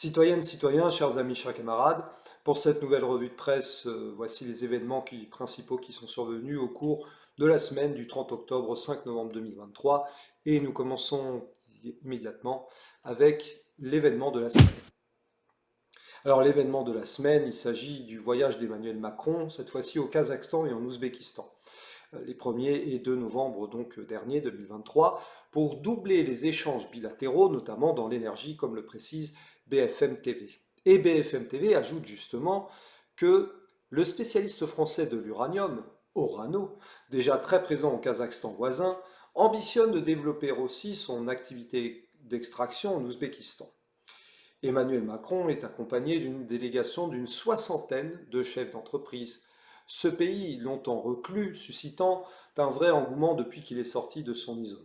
Citoyennes, citoyens, chers amis, chers camarades, pour cette nouvelle revue de presse, voici les événements principaux qui sont survenus au cours de la semaine du 30 octobre au 5 novembre 2023. Et nous commençons immédiatement avec l'événement de la semaine. Alors l'événement de la semaine, il s'agit du voyage d'Emmanuel Macron, cette fois-ci au Kazakhstan et en Ouzbékistan, les 1er et 2 novembre donc dernier 2023, pour doubler les échanges bilatéraux, notamment dans l'énergie, comme le précise BFM TV. Et BFM TV ajoute justement que le spécialiste français de l'uranium, Orano, déjà très présent au Kazakhstan voisin, ambitionne de développer aussi son activité d'extraction en Ouzbékistan. Emmanuel Macron est accompagné d'une délégation d'une soixantaine de chefs d'entreprise. Ce pays, longtemps reclus, suscitant un vrai engouement depuis qu'il est sorti de son isolement.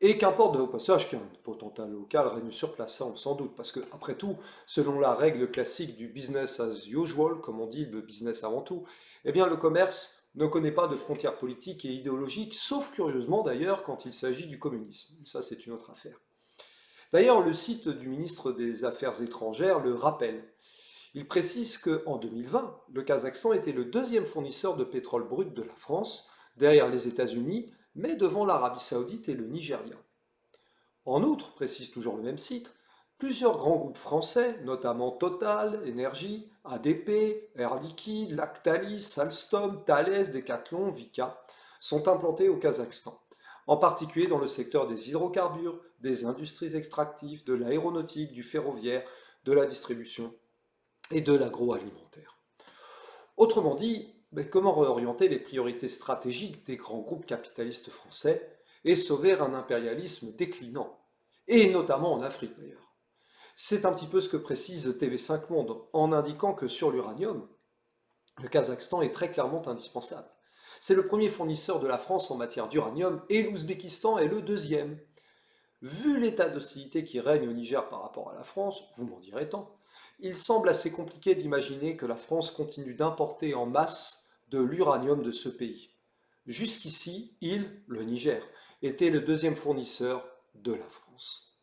Et qu'importe au passage qu'un potentat local règne sur place, ça on s'en doute, parce que après tout, selon la règle classique du business as usual, comme on dit, le business avant tout, eh bien le commerce ne connaît pas de frontières politiques et idéologiques, sauf curieusement d'ailleurs quand il s'agit du communisme. Ça c'est une autre affaire. D'ailleurs, le site du ministre des Affaires étrangères le rappelle. Il précise qu'en 2020, le Kazakhstan était le deuxième fournisseur de pétrole brut de la France, derrière les États-Unis, mais devant l'Arabie Saoudite et le Nigeria. En outre, précise toujours le même site, plusieurs grands groupes français, notamment Total, Énergie, ADP, Air Liquide, Lactalis, Alstom, Thales, Decathlon, Vicat, sont implantés au Kazakhstan, en particulier dans le secteur des hydrocarbures, des industries extractives, de l'aéronautique, du ferroviaire, de la distribution et de l'agroalimentaire. Autrement dit, comment réorienter les priorités stratégiques des grands groupes capitalistes français et sauver un impérialisme déclinant, et notamment en Afrique d'ailleurs. C'est un petit peu ce que précise TV5 Monde en indiquant que sur l'uranium, le Kazakhstan est très clairement indispensable. C'est le premier fournisseur de la France en matière d'uranium et l'Ouzbékistan est le deuxième. Vu l'état d'hostilité qui règne au Niger par rapport à la France, vous m'en direz tant, il semble assez compliqué d'imaginer que la France continue d'importer en masse de l'uranium de ce pays. Jusqu'ici, le Niger, était le deuxième fournisseur de la France.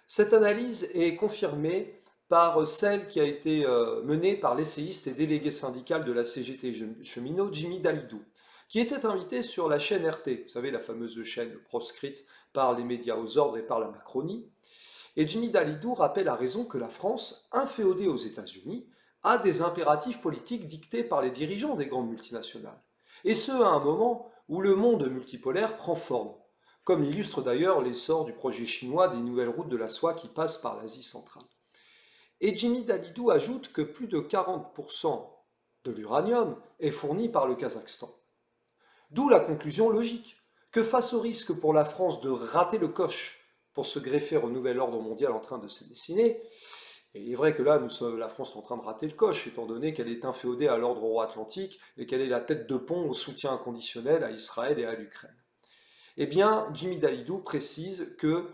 Cette analyse est confirmée par celle qui a été menée par l'essayiste et délégué syndical de la CGT cheminot, Jimmy Dalidou, qui était invité sur la chaîne RT, vous savez, la fameuse chaîne proscrite par les médias aux ordres et par la Macronie. Et Jimmy Dalidou rappelle à raison que la France, inféodée aux États-Unis, a des impératifs politiques dictés par les dirigeants des grandes multinationales. Et ce, à un moment où le monde multipolaire prend forme, comme l'illustre d'ailleurs l'essor du projet chinois des nouvelles routes de la soie qui passent par l'Asie centrale. Et Jimmy Dalidou ajoute que plus de 40% de l'uranium est fourni par le Kazakhstan. D'où la conclusion logique que face au risque pour la France de rater le coche pour se greffer au nouvel ordre mondial en train de se dessiner, et il est vrai que là, la France est en train de rater le coche, étant donné qu'elle est inféodée à l'ordre euro-atlantique et qu'elle est la tête de pont au soutien inconditionnel à Israël et à l'Ukraine. Eh bien, Jimmy Dalidou précise que,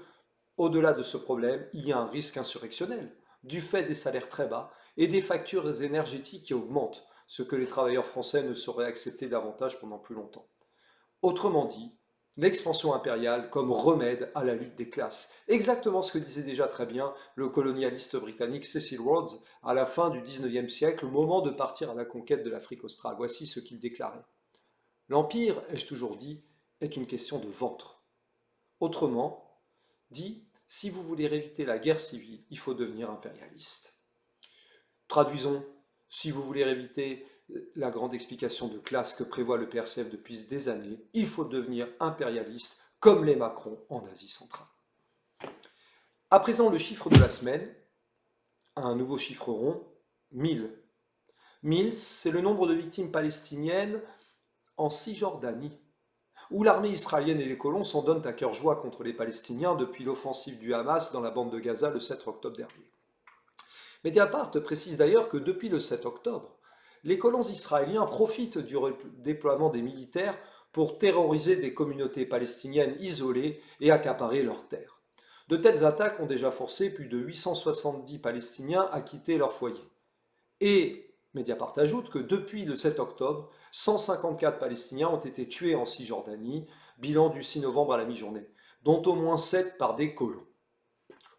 au-delà de ce problème, il y a un risque insurrectionnel, du fait des salaires très bas et des factures énergétiques qui augmentent, ce que les travailleurs français ne sauraient accepter davantage pendant plus longtemps. Autrement dit, l'expansion impériale comme remède à la lutte des classes. Exactement ce que disait déjà très bien le colonialiste britannique Cecil Rhodes à la fin du XIXe siècle, au moment de partir à la conquête de l'Afrique australe. Voici ce qu'il déclarait. L'empire, ai-je toujours dit, est une question de ventre. Autrement dit, si vous voulez éviter la guerre civile, il faut devenir impérialiste. Traduisons, si vous voulez éviter la grande explication de classe que prévoit le PRCF depuis des années, il faut devenir impérialiste comme les Macron en Asie centrale. À présent, le chiffre de la semaine, un nouveau chiffre rond, 1000. 1000, c'est le nombre de victimes palestiniennes en Cisjordanie, où l'armée israélienne et les colons s'en donnent à cœur joie contre les Palestiniens depuis l'offensive du Hamas dans la bande de Gaza le 7 octobre dernier. Mediapart précise d'ailleurs que depuis le 7 octobre, les colons israéliens profitent du déploiement des militaires pour terroriser des communautés palestiniennes isolées et accaparer leurs terres. De telles attaques ont déjà forcé plus de 870 Palestiniens à quitter leur foyer. Et Mediapart ajoute que depuis le 7 octobre, 154 Palestiniens ont été tués en Cisjordanie, bilan du 6 novembre à la mi-journée, dont au moins 7 par des colons.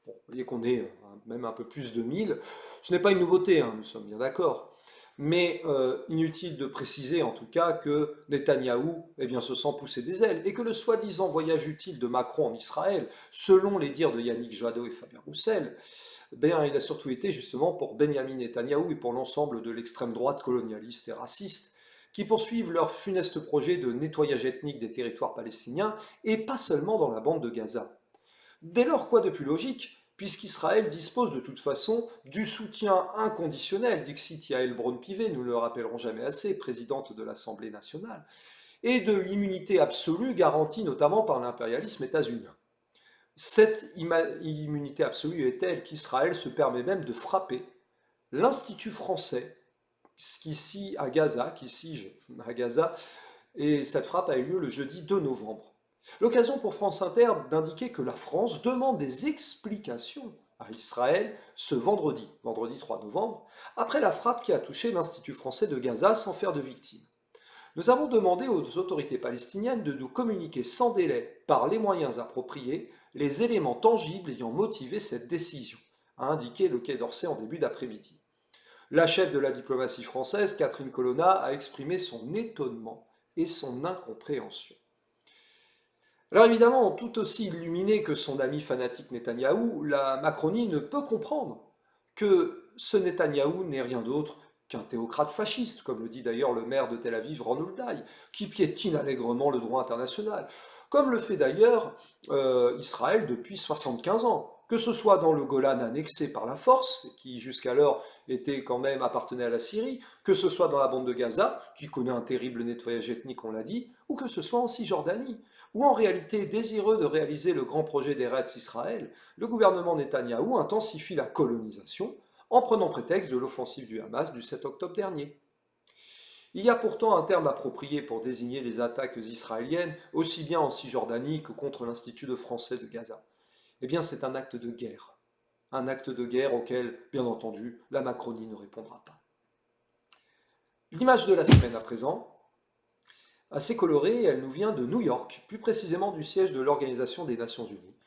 Bon, vous voyez qu'on est même un peu plus de 1000. Ce n'est pas une nouveauté, hein, nous sommes bien d'accord. Mais inutile de préciser en tout cas que Netanyahou eh bien, se sent pousser des ailes et que le soi-disant voyage utile de Macron en Israël, selon les dires de Yannick Jadot et Fabien Roussel, ben, il a surtout été justement pour Benyamin Netanyahou et pour l'ensemble de l'extrême droite colonialiste et raciste, qui poursuivent leur funeste projet de nettoyage ethnique des territoires palestiniens, et pas seulement dans la bande de Gaza. Dès lors, quoi de plus logique, puisqu'Israël dispose de toute façon du soutien inconditionnel d'Ixit Yael Braun-Pivet, nous ne le rappellerons jamais assez, présidente de l'Assemblée nationale, et de l'immunité absolue garantie notamment par l'impérialisme états-unien. Cette immunité absolue est telle qu'Israël se permet même de frapper l'Institut français qui siège à Gaza, et cette frappe a eu lieu le jeudi 2 novembre. L'occasion pour France Inter d'indiquer que la France demande des explications à Israël ce vendredi 3 novembre, après la frappe qui a touché l'Institut français de Gaza sans faire de victimes. Nous avons demandé aux autorités palestiniennes de nous communiquer sans délai, par les moyens appropriés, les éléments tangibles ayant motivé cette décision, a indiqué le Quai d'Orsay en début d'après-midi. La chef de la diplomatie française, Catherine Colonna, a exprimé son étonnement et son incompréhension. Alors évidemment, tout aussi illuminé que son ami fanatique Netanyahou, la Macronie ne peut comprendre que ce Netanyahou n'est rien d'autre qu'un théocrate fasciste, comme le dit d'ailleurs le maire de Tel Aviv, Ron Huldaï, qui piétine allègrement le droit international, comme le fait d'ailleurs Israël depuis 75 ans, que ce soit dans le Golan annexé par la force, qui jusqu'alors était quand même appartenait à la Syrie, que ce soit dans la bande de Gaza, qui connaît un terrible nettoyage ethnique, on l'a dit, ou que ce soit en Cisjordanie, où en réalité, désireux de réaliser le grand projet d'Eretz Israël, le gouvernement Netanyahou intensifie la colonisation en prenant prétexte de l'offensive du Hamas du 7 octobre dernier. Il y a pourtant un terme approprié pour désigner les attaques israéliennes, aussi bien en Cisjordanie que contre l'Institut français de Gaza. Eh bien, c'est un acte de guerre. Un acte de guerre auquel, bien entendu, la Macronie ne répondra pas. L'image de la semaine à présent, assez colorée, elle nous vient de New York, plus précisément du siège de l'Organisation des Nations Unies,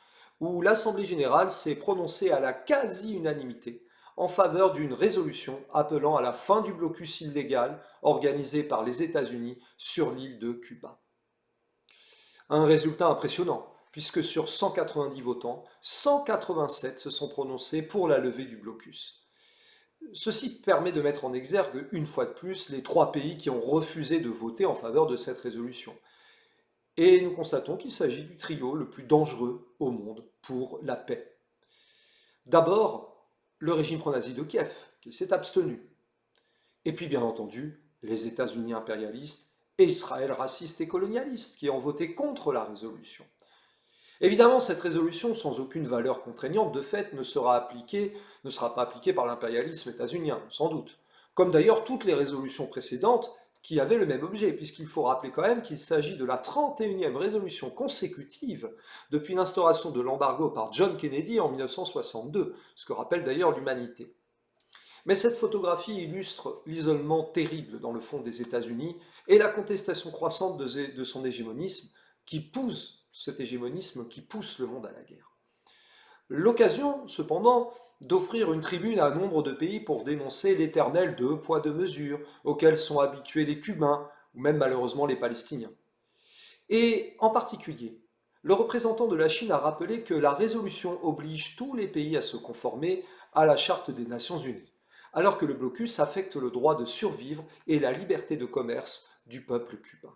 où l'Assemblée générale s'est prononcée à la quasi-unanimité en faveur d'une résolution appelant à la fin du blocus illégal organisé par les États-Unis sur l'île de Cuba. Un résultat impressionnant, puisque sur 190 votants, 187 se sont prononcés pour la levée du blocus. Ceci permet de mettre en exergue, une fois de plus, les 3 pays qui ont refusé de voter en faveur de cette résolution. Et nous constatons qu'il s'agit du trio le plus dangereux au monde pour la paix. D'abord, le régime pro-nazi de Kiev, qui s'est abstenu. Et puis, bien entendu, les États-Unis impérialistes et Israël raciste et colonialiste, qui ont voté contre la résolution. Évidemment, cette résolution, sans aucune valeur contraignante, de fait, ne sera pas appliquée par l'impérialisme états-unien, sans doute. Comme d'ailleurs toutes les résolutions précédentes qui avaient le même objet, puisqu'il faut rappeler quand même qu'il s'agit de la 31e résolution consécutive depuis l'instauration de l'embargo par John Kennedy en 1962, ce que rappelle d'ailleurs l'humanité. Mais cette photographie illustre l'isolement terrible dans le fond des États-Unis et la contestation croissante de son hégémonisme cet hégémonisme qui pousse le monde à la guerre. L'occasion, cependant, d'offrir une tribune à nombre de pays pour dénoncer l'éternel 2 poids 2 mesures auxquels sont habitués les Cubains ou même malheureusement les Palestiniens. Et en particulier, le représentant de la Chine a rappelé que la résolution oblige tous les pays à se conformer à la Charte des Nations Unies, alors que le blocus affecte le droit de survivre et la liberté de commerce du peuple cubain.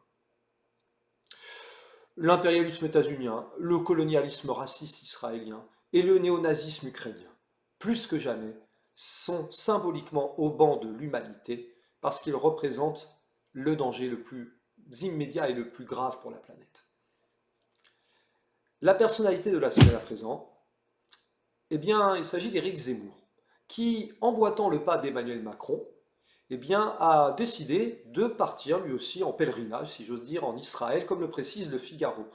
L'impérialisme états-unien, le colonialisme raciste israélien et le néonazisme ukrainien, plus que jamais, sont symboliquement au banc de l'humanité parce qu'ils représentent le danger le plus immédiat et le plus grave pour la planète. La personnalité de la semaine à présent, eh bien, il s'agit d'Éric Zemmour, qui, emboîtant le pas d'Emmanuel Macron, eh bien, a décidé de partir lui aussi en pèlerinage, si j'ose dire, en Israël, comme le précise le Figaro.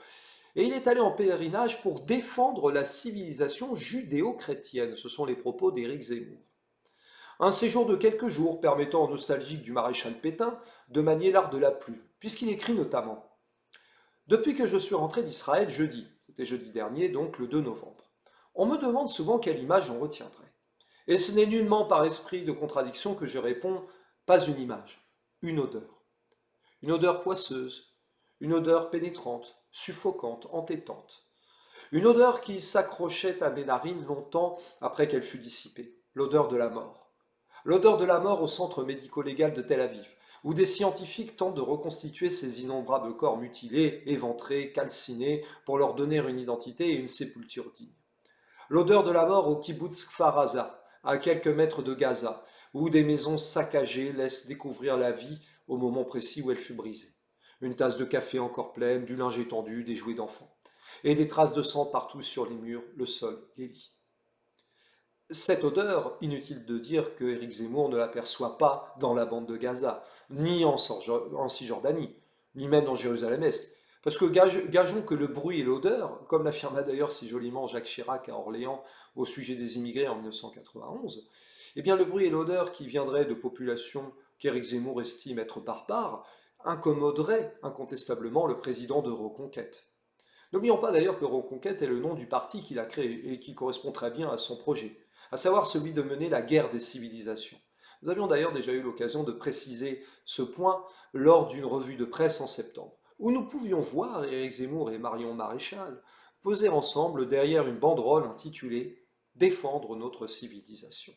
Et il est allé en pèlerinage pour défendre la civilisation judéo-chrétienne. Ce sont les propos d'Éric Zemmour. Un séjour de quelques jours permettant aux nostalgiques du maréchal Pétain de manier l'art de la plume, puisqu'il écrit notamment « Depuis que je suis rentré d'Israël jeudi, c'était jeudi dernier, donc le 2 novembre, on me demande souvent quelle image j'en retiendrai. Et ce n'est nullement par esprit de contradiction que je réponds, pas une image, une odeur. Une odeur poisseuse, une odeur pénétrante, suffocante, entêtante. Une odeur qui s'accrochait à mes narines longtemps après qu'elle fut dissipée, l'odeur de la mort. L'odeur de la mort au centre médico-légal de Tel Aviv, où des scientifiques tentent de reconstituer ces innombrables corps mutilés, éventrés, calcinés, pour leur donner une identité et une sépulture digne. L'odeur de la mort au kibbutz Kfar Aza, à quelques mètres de Gaza, où des maisons saccagées laissent découvrir la vie au moment précis où elle fut brisée. Une tasse de café encore pleine, du linge étendu, des jouets d'enfants. Et des traces de sang partout sur les murs, le sol, les lits. Cette odeur, inutile de dire que Éric Zemmour ne l'aperçoit pas dans la bande de Gaza, ni en Cisjordanie, ni même dans Jérusalem-Est. Parce que gageons que le bruit et l'odeur, comme l'affirma d'ailleurs si joliment Jacques Chirac à Orléans au sujet des immigrés en 1991, eh bien le bruit et l'odeur qui viendraient de populations qu'Éric Zemmour estime être barbares, incommoderaient incontestablement le président de Reconquête. N'oublions pas d'ailleurs que Reconquête est le nom du parti qu'il a créé et qui correspond très bien à son projet, à savoir celui de mener la guerre des civilisations. Nous avions d'ailleurs déjà eu l'occasion de préciser ce point lors d'une revue de presse en septembre, où nous pouvions voir Éric Zemmour et Marion Maréchal poser ensemble derrière une banderole intitulée « Défendre notre civilisation ».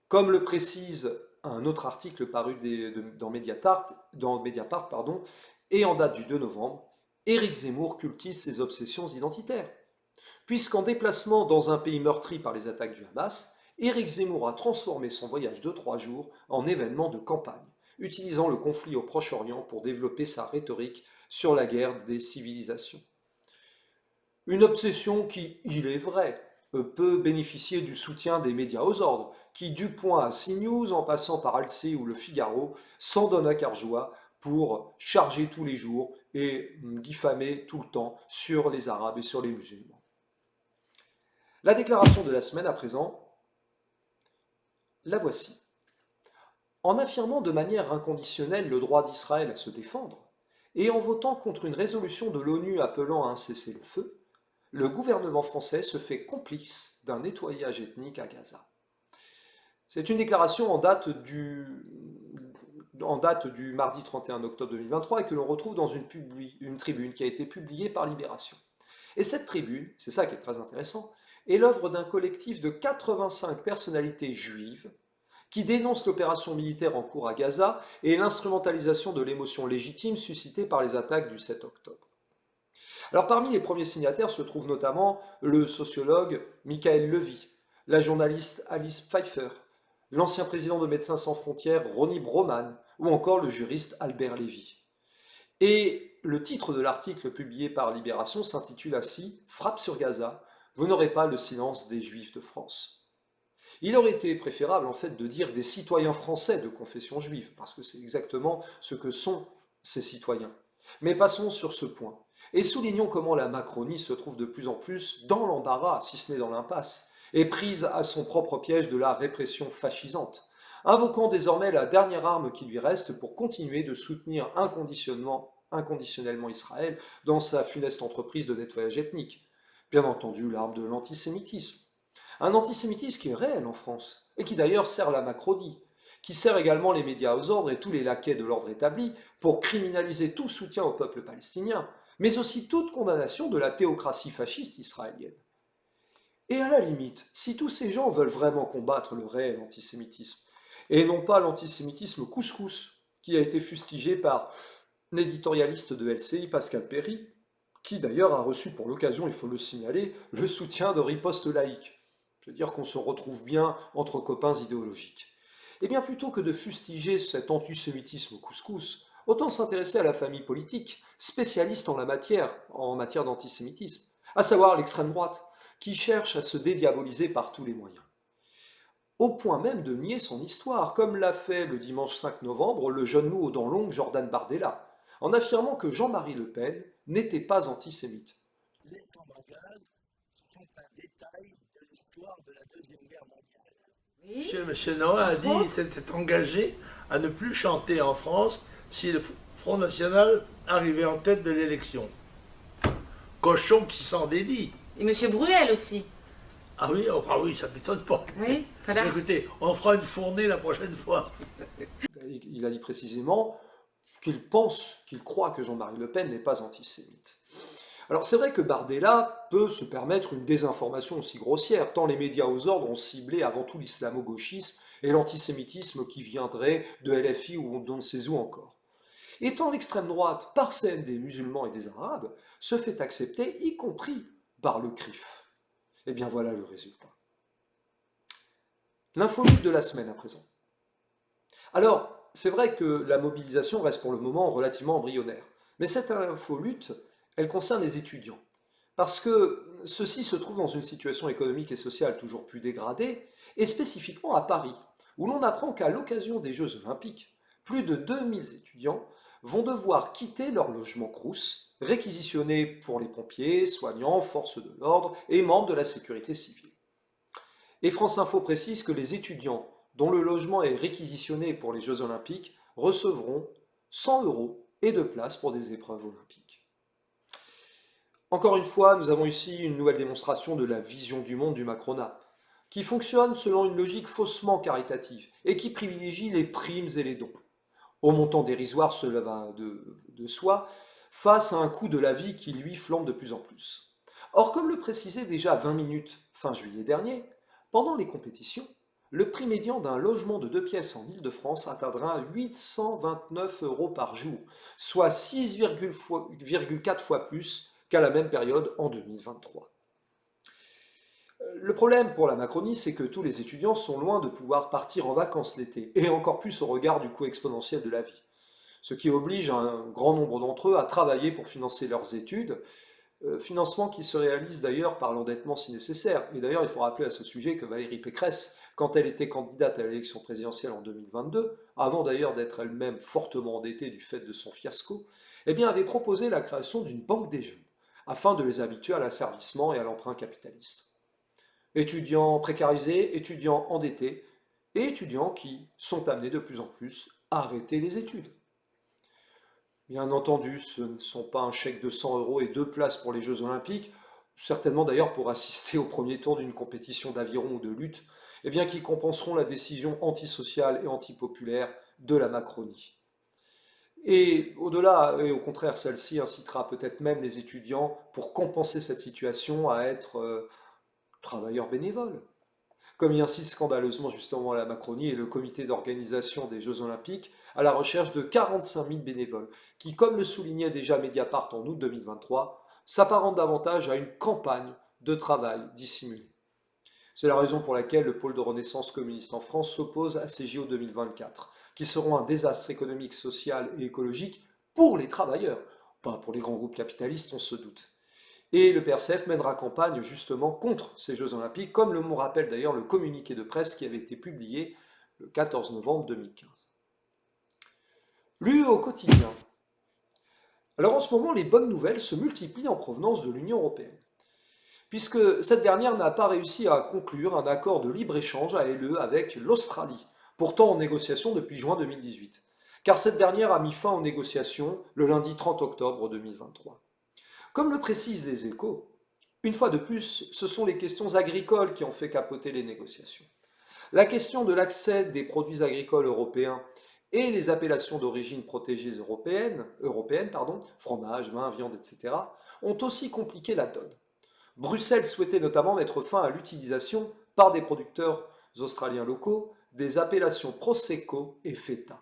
Comme le précise un autre article paru dans Mediapart, et en date du 2 novembre, Éric Zemmour cultive ses obsessions identitaires. Puisqu'en déplacement dans un pays meurtri par les attaques du Hamas, Éric Zemmour a transformé son voyage de 3 jours en événement de campagne, utilisant le conflit au Proche-Orient pour développer sa rhétorique sur la guerre des civilisations. Une obsession qui, il est vrai, peut bénéficier du soutien des médias aux ordres, qui, du Point à CNews, en passant par Alcé ou Le Figaro, s'en donnent à cœur joie pour charger tous les jours et diffamer tout le temps sur les Arabes et sur les musulmans. La déclaration de la semaine à présent, la voici. En affirmant de manière inconditionnelle le droit d'Israël à se défendre, et en votant contre une résolution de l'ONU appelant à un cessez-le-feu, le gouvernement français se fait complice d'un nettoyage ethnique à Gaza. C'est une déclaration en date du mardi 31 octobre 2023 et que l'on retrouve dans une tribune qui a été publiée par Libération. Et cette tribune, c'est ça qui est très intéressant, est l'œuvre d'un collectif de 85 personnalités juives qui dénoncent l'opération militaire en cours à Gaza et l'instrumentalisation de l'émotion légitime suscitée par les attaques du 7 octobre. Alors parmi les premiers signataires se trouve notamment le sociologue Michael Levy, la journaliste Alice Pfeiffer, l'ancien président de Médecins sans frontières Ronnie Broman ou encore le juriste Albert Lévy. Et le titre de l'article publié par Libération s'intitule ainsi « Frappe sur Gaza, vous n'aurez pas le silence des Juifs de France ». Il aurait été préférable en fait de dire des citoyens français de confession juive, parce que c'est exactement ce que sont ces citoyens. Mais passons sur ce point, et soulignons comment la Macronie se trouve de plus en plus dans l'embarras, si ce n'est dans l'impasse, et prise à son propre piège de la répression fascisante, invoquant désormais la dernière arme qui lui reste pour continuer de soutenir inconditionnellement Israël dans sa funeste entreprise de nettoyage ethnique. Bien entendu, l'arme de l'antisémitisme. Un antisémitisme qui est réel en France, et qui d'ailleurs sert la Macronie, qui sert également les médias aux ordres et tous les laquais de l'ordre établi pour criminaliser tout soutien au peuple palestinien, mais aussi toute condamnation de la théocratie fasciste israélienne. Et à la limite, si tous ces gens veulent vraiment combattre le réel antisémitisme, et non pas l'antisémitisme couscous, qui a été fustigé par l'éditorialiste de LCI, Pascal Perry, qui d'ailleurs a reçu pour l'occasion, il faut le signaler, le soutien de Riposte laïque. C'est-à-dire qu'on se retrouve bien entre copains idéologiques. Eh bien, plutôt que de fustiger cet antisémitisme couscous, autant s'intéresser à la famille politique, spécialiste en matière d'antisémitisme, à savoir l'extrême droite, qui cherche à se dédiaboliser par tous les moyens. Au point même de nier son histoire, comme l'a fait le dimanche 5 novembre le jeune loup aux dents longues Jordan Bardella, en affirmant que Jean-Marie Le Pen n'était pas antisémite. Les chambres à gaz sont un détail de l'histoire de la Deuxième Guerre mondiale. Oui. Monsieur Noah a dit qu'il s'était engagé à ne plus chanter en France si le Front National arrivait en tête de l'élection. Cochon qui s'en dédie. Et Monsieur Bruel aussi. Ah oui, oh, ah oui, ça m'étonne pas. Oui, voilà. Écoutez, on fera une fournée la prochaine fois. Il a dit précisément qu'il pense, qu'il croit que Jean-Marie Le Pen n'est pas antisémite. Alors c'est vrai que Bardella peut se permettre une désinformation aussi grossière, tant les médias aux ordres ont ciblé avant tout l'islamo-gauchisme et l'antisémitisme qui viendrait de LFI ou d'on ne sait où encore. Et tant l'extrême droite, par celle des musulmans et des arabes, se fait accepter, y compris par le CRIF. Eh bien voilà le résultat. L'infolute de la semaine à présent. Alors, c'est vrai que la mobilisation reste pour le moment relativement embryonnaire. Mais cette infolutte, elle concerne les étudiants. Parce que ceux-ci se trouvent dans une situation économique et sociale toujours plus dégradée, et spécifiquement à Paris, où l'on apprend qu'à l'occasion des Jeux Olympiques, plus de 2000 étudiants vont devoir quitter leur logement Crous, réquisitionnés pour les pompiers, soignants, forces de l'ordre et membres de la sécurité civile. Et France Info précise que les étudiants dont le logement est réquisitionné pour les Jeux Olympiques recevront 100 € et de place pour des épreuves olympiques. Encore une fois, nous avons ici une nouvelle démonstration de la vision du monde du Macronat, qui fonctionne selon une logique faussement caritative et qui privilégie les primes et les dons. Au montant dérisoire, cela va de soi, face à un coût de la vie qui lui flambe de plus en plus. Or, comme le précisait déjà 20 minutes fin juillet dernier, pendant les compétitions, le prix médian d'un logement de 2 pièces en Île-de-France atteindra 829 € par jour, soit 6,4 fois plus qu'à la même période en 2023. Le problème pour la Macronie, c'est que tous les étudiants sont loin de pouvoir partir en vacances l'été, et encore plus au regard du coût exponentiel de la vie. Ce qui oblige un grand nombre d'entre eux à travailler pour financer leurs études, financement qui se réalise d'ailleurs par l'endettement si nécessaire. Et d'ailleurs, il faut rappeler à ce sujet que Valérie Pécresse, quand elle était candidate à l'élection présidentielle en 2022, avant d'ailleurs d'être elle-même fortement endettée du fait de son fiasco, eh bien, avait proposé la création d'une banque des jeunes, afin de les habituer à l'asservissement et à l'emprunt capitaliste. Étudiants précarisés, étudiants endettés, et étudiants qui sont amenés de plus en plus à arrêter les études. Bien entendu, ce ne sont pas un chèque de 100 € et 2 places pour les Jeux Olympiques, certainement d'ailleurs pour assister au premier tour d'une compétition d'aviron ou de lutte, eh bien qui compenseront la décision antisociale et antipopulaire de la Macronie. Et au-delà, et au contraire, celle-ci incitera peut-être même les étudiants, pour compenser cette situation, à être travailleurs bénévoles. Comme y incite scandaleusement justement la Macronie et le comité d'organisation des Jeux Olympiques, à la recherche de 45 000 bénévoles, qui, comme le soulignait déjà Mediapart en août 2023, s'apparentent davantage à une campagne de travail dissimulée. C'est la raison pour laquelle le pôle de renaissance communiste en France s'oppose à ces JO 2024, qui seront un désastre économique, social et écologique pour les travailleurs, pas pour les grands groupes capitalistes, on se doute. Et le PRCF mènera campagne justement contre ces Jeux Olympiques, comme le rappelle d'ailleurs le communiqué de presse qui avait été publié le 14 novembre 2015. L'UE au quotidien. Alors en ce moment, les bonnes nouvelles se multiplient en provenance de l'Union européenne, puisque cette dernière n'a pas réussi à conclure un accord de libre-échange à LE avec l'Australie, pourtant en négociation depuis juin 2018, car cette dernière a mis fin aux négociations le lundi 30 octobre 2023. Comme le précisent les Échos, une fois de plus, ce sont les questions agricoles qui ont fait capoter les négociations. La question de l'accès des produits agricoles européens et les appellations d'origine protégées européennes, fromage, vin, viande, etc., ont aussi compliqué la donne. Bruxelles souhaitait notamment mettre fin à l'utilisation par des producteurs australiens locaux des appellations Prosecco et Feta.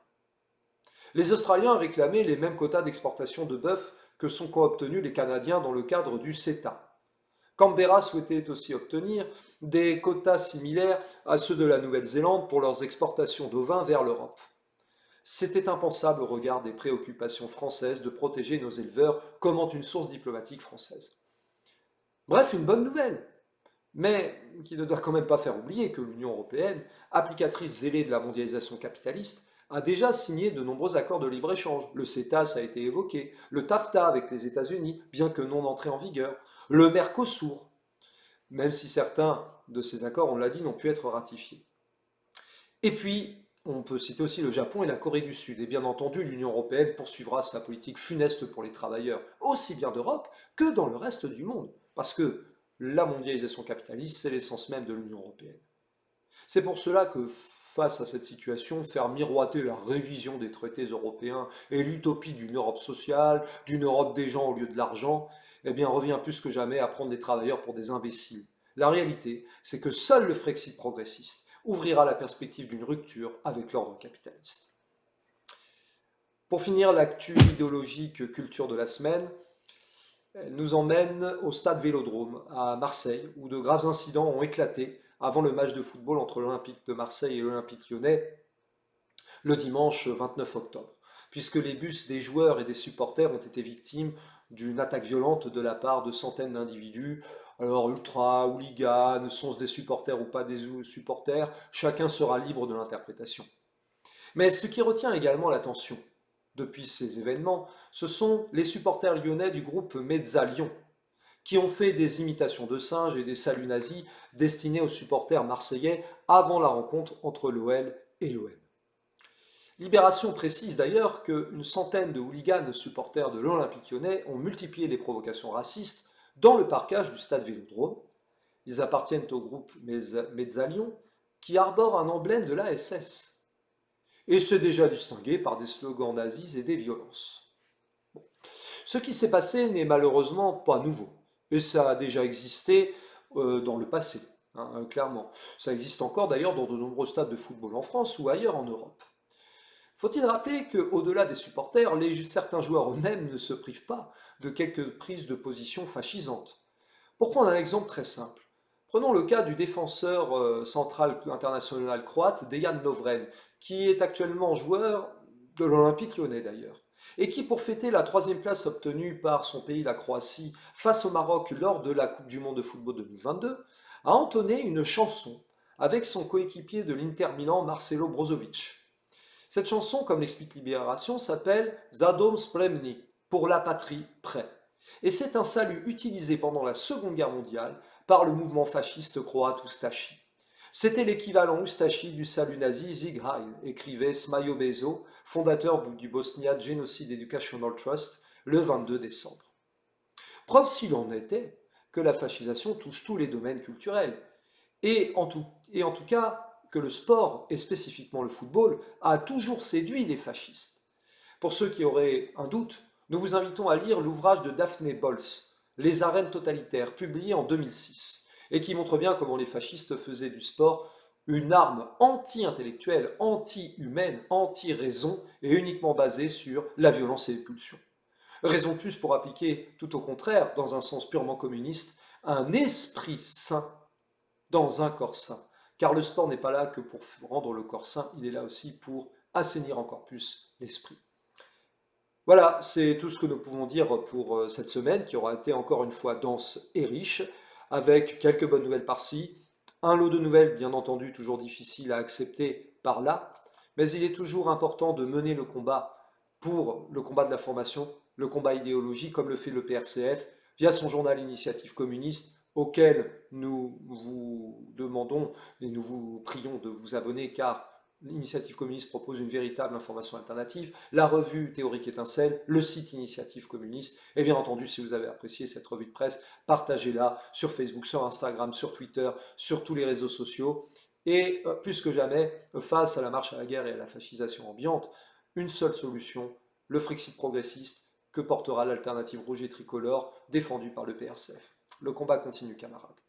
Les Australiens réclamaient les mêmes quotas d'exportation de bœuf que sont obtenus les Canadiens dans le cadre du CETA. Canberra souhaitait aussi obtenir des quotas similaires à ceux de la Nouvelle-Zélande pour leurs exportations d'ovins vers l'Europe. C'était impensable au regard des préoccupations françaises de protéger nos éleveurs, commente une source diplomatique française. Bref, une bonne nouvelle, mais qui ne doit quand même pas faire oublier que l'Union européenne, applicatrice zélée de la mondialisation capitaliste, a déjà signé de nombreux accords de libre-échange. Le CETA, ça a été évoqué, le TAFTA avec les États-Unis, bien que non entré en vigueur, le Mercosur, même si certains de ces accords, on l'a dit, n'ont pu être ratifiés. Et puis, on peut citer aussi le Japon et la Corée du Sud. Et bien entendu, l'Union européenne poursuivra sa politique funeste pour les travailleurs, aussi bien d'Europe que dans le reste du monde. Parce que la mondialisation capitaliste, c'est l'essence même de l'Union européenne. C'est pour cela que, face à cette situation, faire miroiter la révision des traités européens et l'utopie d'une Europe sociale, d'une Europe des gens au lieu de l'argent, eh bien, revient plus que jamais à prendre les travailleurs pour des imbéciles. La réalité, c'est que seul le Frexit progressiste ouvrira la perspective d'une rupture avec l'ordre capitaliste. Pour finir, l'actu idéologique culture de la semaine nous emmène au stade Vélodrome à Marseille, où de graves incidents ont éclaté avant le match de football entre l'Olympique de Marseille et l'Olympique lyonnais le dimanche 29 octobre, puisque les bus des joueurs et des supporters ont été victimes d'une attaque violente de la part de centaines d'individus. Alors ultra, hooligans, sont-ce des supporters ou pas des supporters, chacun sera libre de l'interprétation. Mais ce qui retient également l'attention depuis ces événements, ce sont les supporters lyonnais du groupe Mezza Lyon, qui ont fait des imitations de singes et des saluts nazis destinés aux supporters marseillais avant la rencontre entre l'OL et l'OM. Libération précise d'ailleurs qu'une centaine de hooligans supporters de l'Olympique lyonnais ont multiplié les provocations racistes dans le parcage du stade Vélodrome. Ils appartiennent au groupe Mezza Lyon, qui arbore un emblème de l'ASS. Et c'est déjà distingué par des slogans nazis et des violences. Bon. Ce qui s'est passé n'est malheureusement pas nouveau, et ça a déjà existé dans le passé, clairement. Ça existe encore d'ailleurs dans de nombreux stades de football en France ou ailleurs en Europe. Faut-il rappeler qu'au-delà des supporters, certains joueurs eux-mêmes ne se privent pas de quelques prises de position fascisantes. Pour prendre un exemple très simple, prenons le cas du défenseur central international croate, Dejan Lovren, qui est actuellement joueur de l'Olympique lyonnais d'ailleurs, et qui, pour fêter la 3e place obtenue par son pays, la Croatie, face au Maroc lors de la Coupe du Monde de football 2022, a entonné une chanson avec son coéquipier de l'Inter Milan, Marcelo Brozovic. Cette chanson, comme l'explique Libération, s'appelle Za dom spremni, pour la patrie, prêt. Et c'est un salut utilisé pendant la Seconde Guerre mondiale par le mouvement fasciste croate Ustashi. C'était l'équivalent Ustashi du salut nazi Sieg Heil, écrivait Smajo Bezo, fondateur du Bosnia Genocide Educational Trust, le 22 décembre. Preuve s'il en était que la fascisation touche tous les domaines culturels, et en tout cas que le sport, et spécifiquement le football, a toujours séduit les fascistes. Pour ceux qui auraient un doute, nous vous invitons à lire l'ouvrage de Daphné Bols, Les arènes totalitaires, publié en 2006, et qui montre bien comment les fascistes faisaient du sport une arme anti-intellectuelle, anti-humaine, anti-raison, et uniquement basée sur la violence et les pulsions. Raison de plus pour appliquer, tout au contraire, dans un sens purement communiste, un esprit sain dans un corps sain. Car le sport n'est pas là que pour rendre le corps sain, il est là aussi pour assainir encore plus l'esprit. Voilà, c'est tout ce que nous pouvons dire pour cette semaine, qui aura été encore une fois dense et riche, avec quelques bonnes nouvelles par-ci, un lot de nouvelles, bien entendu, toujours difficiles à accepter par là, mais il est toujours important de mener le combat pour le combat de la formation, le combat idéologique, comme le fait le PRCF, via son journal Initiative communiste, auquel nous vous demandons et nous vous prions de vous abonner, car l'Initiative communiste propose une véritable information alternative, la revue Théorique Étincelle, le site Initiative communiste, et bien entendu, si vous avez apprécié cette revue de presse, partagez-la sur Facebook, sur Instagram, sur Twitter, sur tous les réseaux sociaux, et plus que jamais, face à la marche à la guerre et à la fascisation ambiante, une seule solution, le Frexit progressiste, que portera l'alternative rouge et tricolore défendue par le PRCF. Le combat continue, camarades.